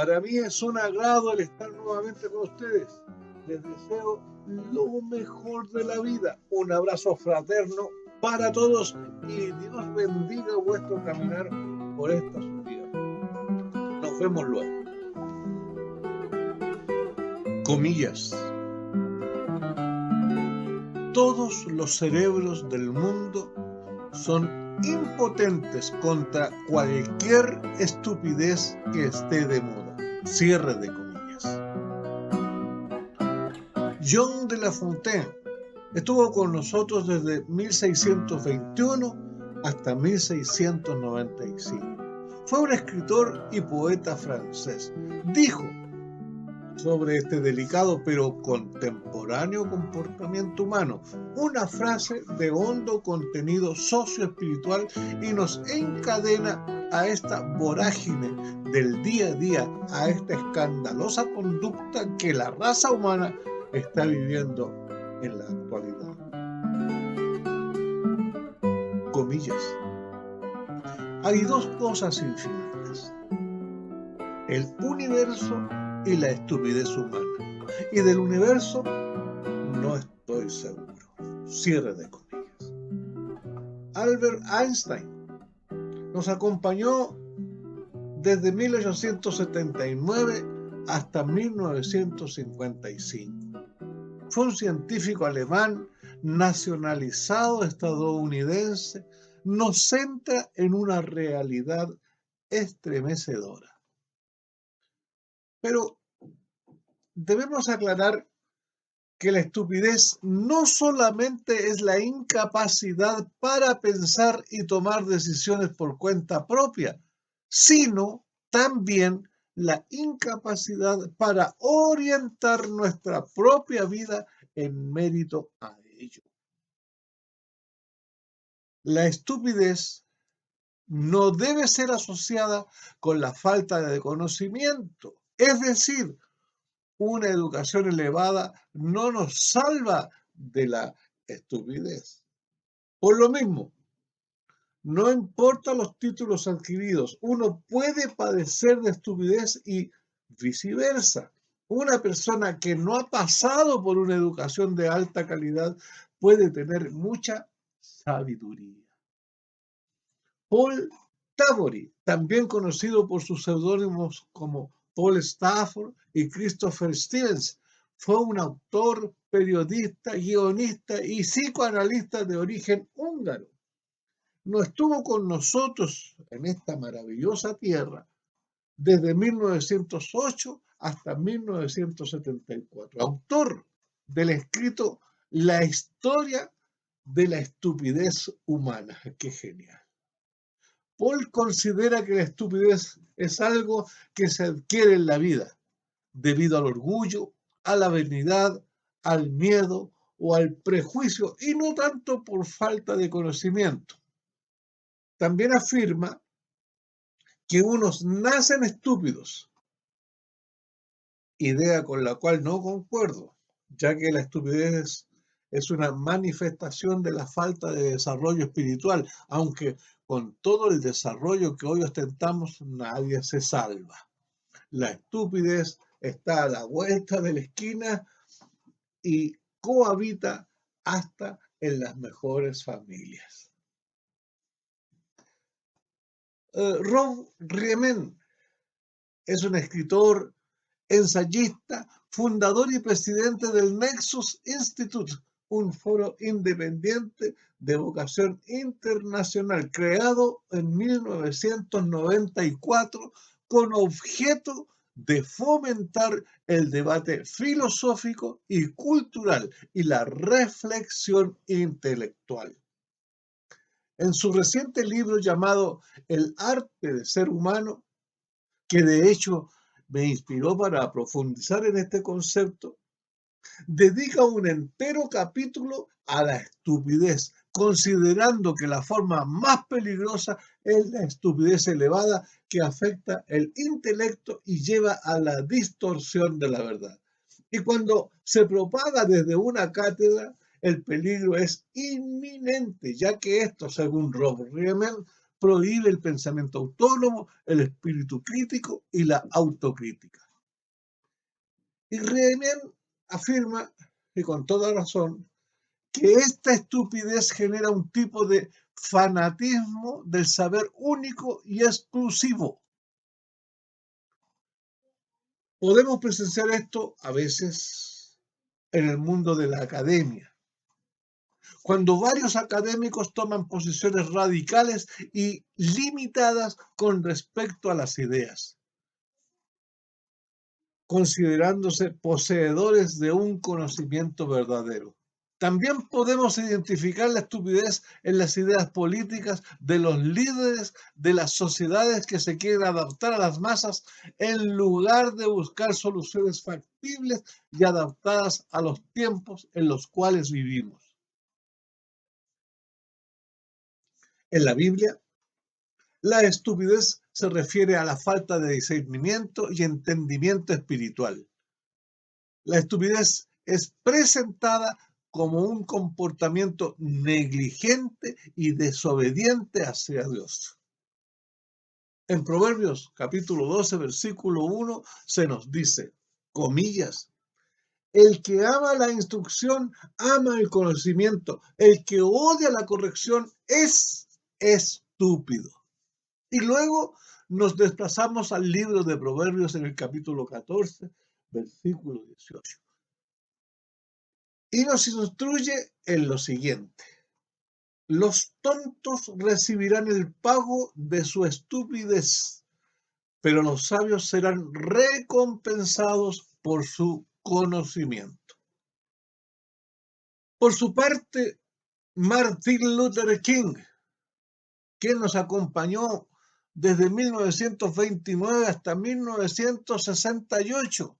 Para mí es un agrado el estar nuevamente con ustedes. Les deseo lo mejor de la vida. Un abrazo fraterno para todos y Dios bendiga vuestro caminar por esta su tierra. Nos vemos luego. Comillas. Todos los cerebros del mundo son impotentes contra cualquier estupidez que esté de moda. Cierre de comillas. John de La Fontaine estuvo con nosotros desde 1621 hasta 1695. Fue un escritor y poeta francés. Dijo sobre este delicado pero contemporáneo comportamiento humano una frase de hondo contenido socioespiritual y nos encadena a esta vorágine del día a día, a esta escandalosa conducta que la raza humana está viviendo en la actualidad. Comillas. Hay dos cosas infinitas: el universo y la estupidez humana. Y del universo no estoy seguro. Cierre de comillas. Albert Einstein nos acompañó desde 1879 hasta 1955. Fue un científico alemán nacionalizado estadounidense. Nos centra en una realidad estremecedora. Pero debemos aclarar que la estupidez no solamente es la incapacidad para pensar y tomar decisiones por cuenta propia, sino también la incapacidad para orientar nuestra propia vida en mérito a ello. La estupidez no debe ser asociada con la falta de conocimiento, es decir, una educación elevada no nos salva de la estupidez. Por lo mismo, no importa los títulos adquiridos, uno puede padecer de estupidez y viceversa. Una persona que no ha pasado por una educación de alta calidad puede tener mucha sabiduría. Paul Tabori, también conocido por sus seudónimos como Paul Stafford y Christopher Stevens, fue un autor, periodista, guionista y psicoanalista de origen húngaro. No estuvo con nosotros en esta maravillosa tierra desde 1908 hasta 1974. Autor del escrito La historia de la estupidez humana. ¡Qué genial! Paul considera que la estupidez es algo que se adquiere en la vida debido al orgullo, a la vanidad, al miedo o al prejuicio y no tanto por falta de conocimiento. También afirma que unos nacen estúpidos, idea con la cual no concuerdo, ya que la estupidez es una manifestación de la falta de desarrollo espiritual, aunque con todo el desarrollo que hoy ostentamos, nadie se salva. La estupidez está a la vuelta de la esquina y cohabita hasta en las mejores familias. Rob Riemann es un escritor, ensayista, fundador y presidente del Nexus Institute, un foro independiente de vocación internacional creado en 1994 con objeto de fomentar el debate filosófico y cultural y la reflexión intelectual. En su reciente libro llamado El arte de ser humano, que de hecho me inspiró para profundizar en este concepto, dedica un entero capítulo a la estupidez, considerando que la forma más peligrosa es la estupidez elevada que afecta el intelecto y lleva a la distorsión de la verdad. Y cuando se propaga desde una cátedra, el peligro es inminente, ya que esto, según Rob Riemann, prohíbe el pensamiento autónomo, el espíritu crítico y la autocrítica. Y Riemann afirma, y con toda razón, que esta estupidez genera un tipo de fanatismo del saber único y exclusivo. Podemos presenciar esto a veces en el mundo de la academia, cuando varios académicos toman posiciones radicales y limitadas con respecto a las ideas, considerándose poseedores de un conocimiento verdadero. También podemos identificar la estupidez en las ideas políticas de los líderes de las sociedades que se quieren adaptar a las masas en lugar de buscar soluciones factibles y adaptadas a los tiempos en los cuales vivimos. En la Biblia, la estupidez se refiere a la falta de discernimiento y entendimiento espiritual. La estupidez es presentada como un comportamiento negligente y desobediente hacia Dios. En Proverbios capítulo 12, versículo 1 se nos dice, comillas, el que ama la instrucción ama el conocimiento, el que odia la corrección es estúpido. Y luego nos desplazamos al libro de Proverbios en el capítulo 14, versículo 18. Y nos instruye en lo siguiente. Los tontos recibirán el pago de su estupidez, pero los sabios serán recompensados por su conocimiento. Por su parte, Martin Luther King, quien nos acompañó desde 1929 hasta 1968,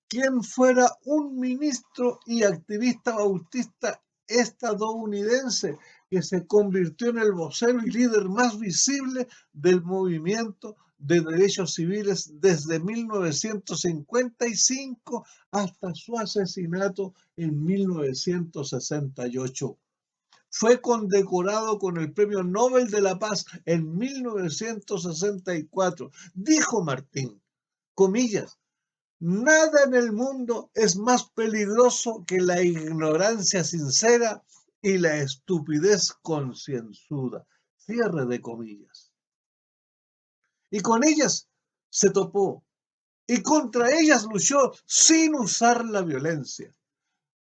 quien fuera un ministro y activista bautista estadounidense que se convirtió en el vocero y líder más visible del movimiento de derechos civiles desde 1955 hasta su asesinato en 1968. Fue condecorado con el Premio Nobel de la Paz en 1964. Dijo Martín, comillas, nada en el mundo es más peligroso que la ignorancia sincera y la estupidez concienzuda. Cierre de comillas. Y con ellas se topó y contra ellas luchó sin usar la violencia.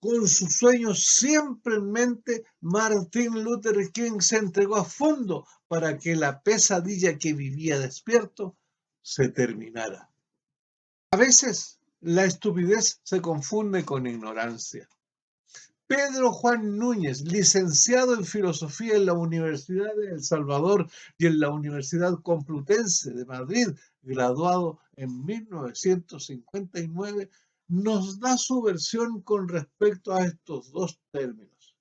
Con sus sueños siempre en mente, Martin Luther King se entregó a fondo para que la pesadilla que vivía despierto se terminara. A veces la estupidez se confunde con ignorancia. Pedro Juan Núñez, licenciado en Filosofía en la Universidad de El Salvador y en la Universidad Complutense de Madrid, graduado en 1959, nos da su versión con respecto a estos dos términos.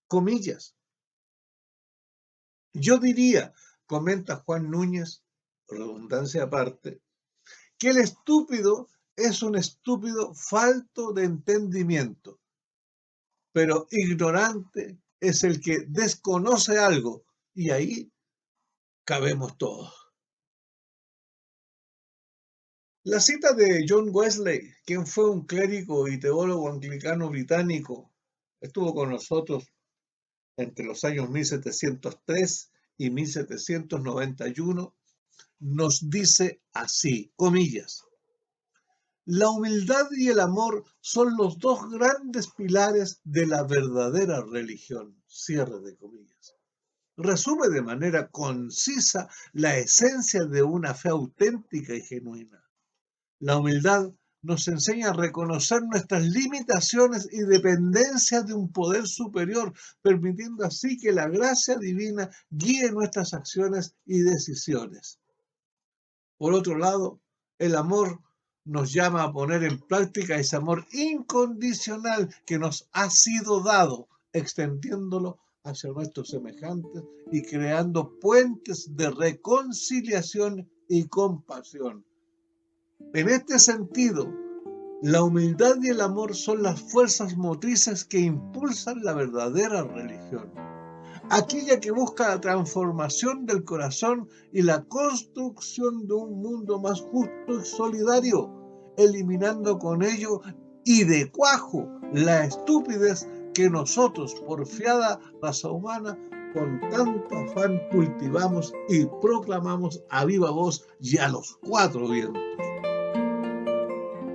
Comillas. Yo diría, comenta Juan Núñez, redundancia aparte, que el estúpido es un estúpido falto de entendimiento, pero ignorante es el que desconoce algo y ahí cabemos todos. La cita de John Wesley, quien fue un clérigo y teólogo anglicano británico, estuvo con nosotros entre los años 1703 y 1791, nos dice así, comillas, la humildad y el amor son los dos grandes pilares de la verdadera religión. Cierre de comillas. Resume de manera concisa la esencia de una fe auténtica y genuina. La humildad nos enseña a reconocer nuestras limitaciones y dependencia de un poder superior, permitiendo así que la gracia divina guíe nuestras acciones y decisiones. Por otro lado, el amor nos llama a poner en práctica ese amor incondicional que nos ha sido dado, extendiéndolo hacia nuestros semejantes y creando puentes de reconciliación y compasión. En este sentido, la humildad y el amor son las fuerzas motrices que impulsan la verdadera religión. aquella que busca la transformación del corazón y la construcción de un mundo más justo y solidario, eliminando con ello y de cuajo la estupidez que nosotros, porfiada raza humana, con tanto afán cultivamos y proclamamos a viva voz y a los cuatro vientos.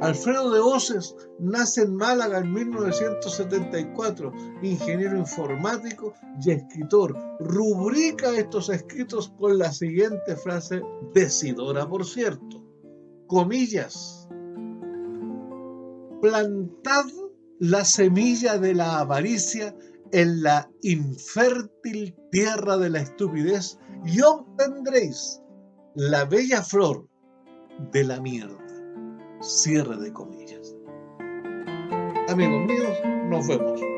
Alfredo de Hoces nace en Málaga en 1974, ingeniero informático y escritor. Rubrica estos escritos con la siguiente frase, decidora por cierto, comillas: plantad la semilla de la avaricia en la infértil tierra de la estupidez y obtendréis la bella flor de la mierda. Cierre de comillas. Amigos míos, nos vemos.